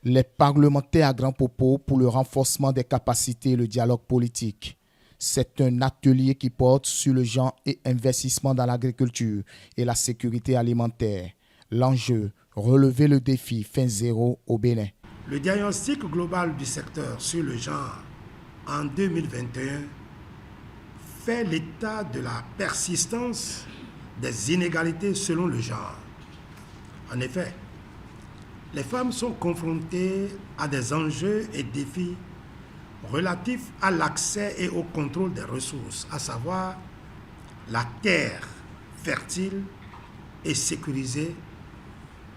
Les parlementaires à grand propos pour le renforcement des capacités et le dialogue politique. C'est un atelier qui porte sur le genre et investissement dans l'agriculture et la sécurité alimentaire. L'enjeu, relever le défi fin zéro au Bénin. Le diagnostic global du secteur sur le genre en 2021 fait l'état de la persistance des inégalités selon le genre. En effet, les femmes sont confrontées à des enjeux et défis relatifs à l'accès et au contrôle des ressources, à savoir la terre fertile et sécurisée,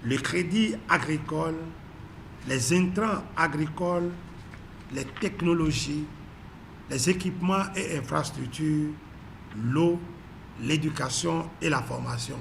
le crédit agricole, les intrants agricoles, les technologies, les équipements et infrastructures, l'eau, l'éducation et la formation,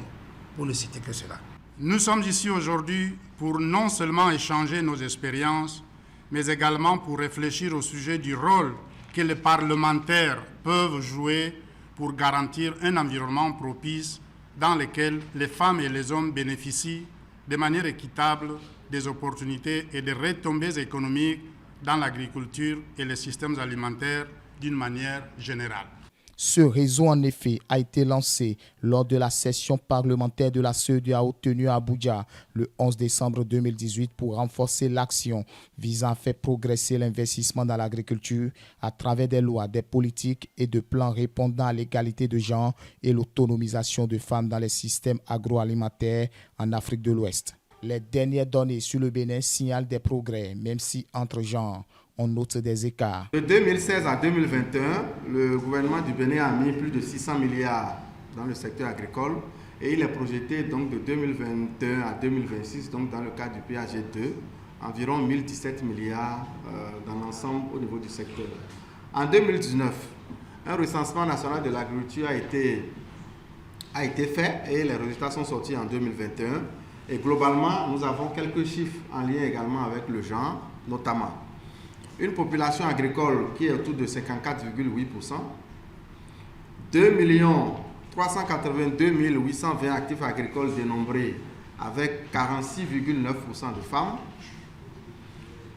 pour ne citer que cela. Nous sommes ici aujourd'hui pour non seulement échanger nos expériences, mais également pour réfléchir au sujet du rôle que les parlementaires peuvent jouer pour garantir un environnement propice dans lequel les femmes et les hommes bénéficient de manière équitable des opportunités et des retombées économiques dans l'agriculture et les systèmes alimentaires d'une manière générale. Ce réseau, en effet, a été lancé lors de la session parlementaire de la CEDEAO tenue à Abuja le 11 décembre 2018 pour renforcer l'action visant à faire progresser l'investissement dans l'agriculture à travers des lois, des politiques et de plans répondant à l'égalité de genre et l'autonomisation de femmes dans les systèmes agroalimentaires en Afrique de l'Ouest. Les dernières données sur le Bénin signalent des progrès, même si entre genres, on note des écarts. De 2016 à 2021, le gouvernement du Bénin a mis plus de 600 milliards dans le secteur agricole et il est projeté donc de 2021 à 2026, donc dans le cadre du PAG2, environ 1017 milliards dans l'ensemble au niveau du secteur. En 2019, un recensement national de l'agriculture a été fait et les résultats sont sortis en 2021. Et globalement, nous avons quelques chiffres en lien également avec le genre, notamment une population agricole qui est autour de 54,8%, 2 382 820 actifs agricoles dénombrés avec 46,9% de femmes,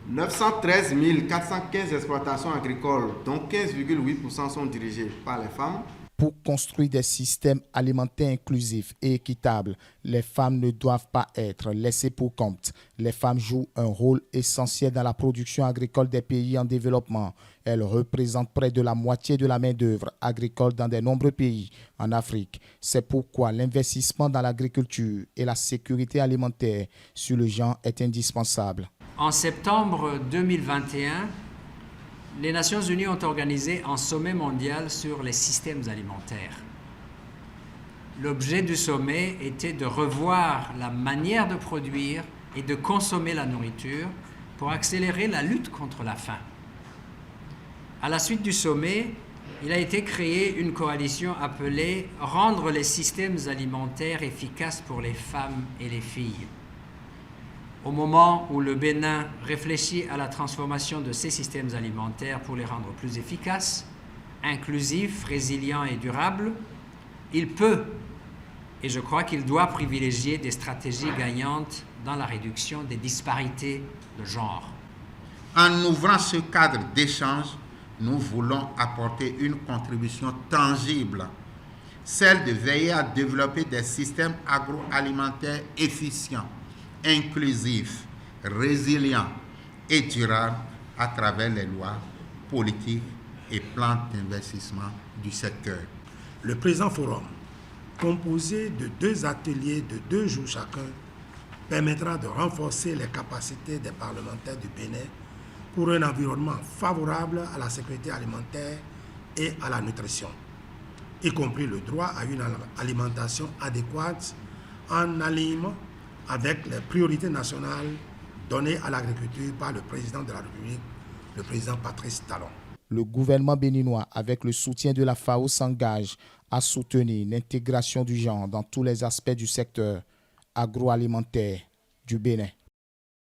913 415 exploitations agricoles dont 15,8% sont dirigées par les femmes. Pour construire des systèmes alimentaires inclusifs et équitables, les femmes ne doivent pas être laissées pour compte. Les femmes jouent un rôle essentiel dans la production agricole des pays en développement. Elles représentent près de la moitié de la main-d'œuvre agricole dans de nombreux pays en Afrique. C'est pourquoi l'investissement dans l'agriculture et la sécurité alimentaire sur le genre est indispensable. En septembre 2021, les Nations Unies ont organisé un sommet mondial sur les systèmes alimentaires. L'objet du sommet était de revoir la manière de produire et de consommer la nourriture pour accélérer la lutte contre la faim. À la suite du sommet, il a été créé une coalition appelée « Rendre les systèmes alimentaires efficaces pour les femmes et les filles ». Au moment où le Bénin réfléchit à la transformation de ces systèmes alimentaires pour les rendre plus efficaces, inclusifs, résilients et durables, il peut, et je crois qu'il doit privilégier des stratégies gagnantes dans la réduction des disparités de genre. En ouvrant ce cadre d'échange, nous voulons apporter une contribution tangible, celle de veiller à développer des systèmes agroalimentaires efficients, inclusif, résilient et durable à travers les lois, politiques et plans d'investissement du secteur. Le présent forum, composé de 2 ateliers de 2 jours chacun, permettra de renforcer les capacités des parlementaires du Bénin pour un environnement favorable à la sécurité alimentaire et à la nutrition, y compris le droit à une alimentation adéquate en alignement avec les priorités nationales données à l'agriculture par le président de la République, le président Patrice Talon. Le gouvernement béninois, avec le soutien de la FAO, s'engage à soutenir l'intégration du genre dans tous les aspects du secteur agroalimentaire du Bénin.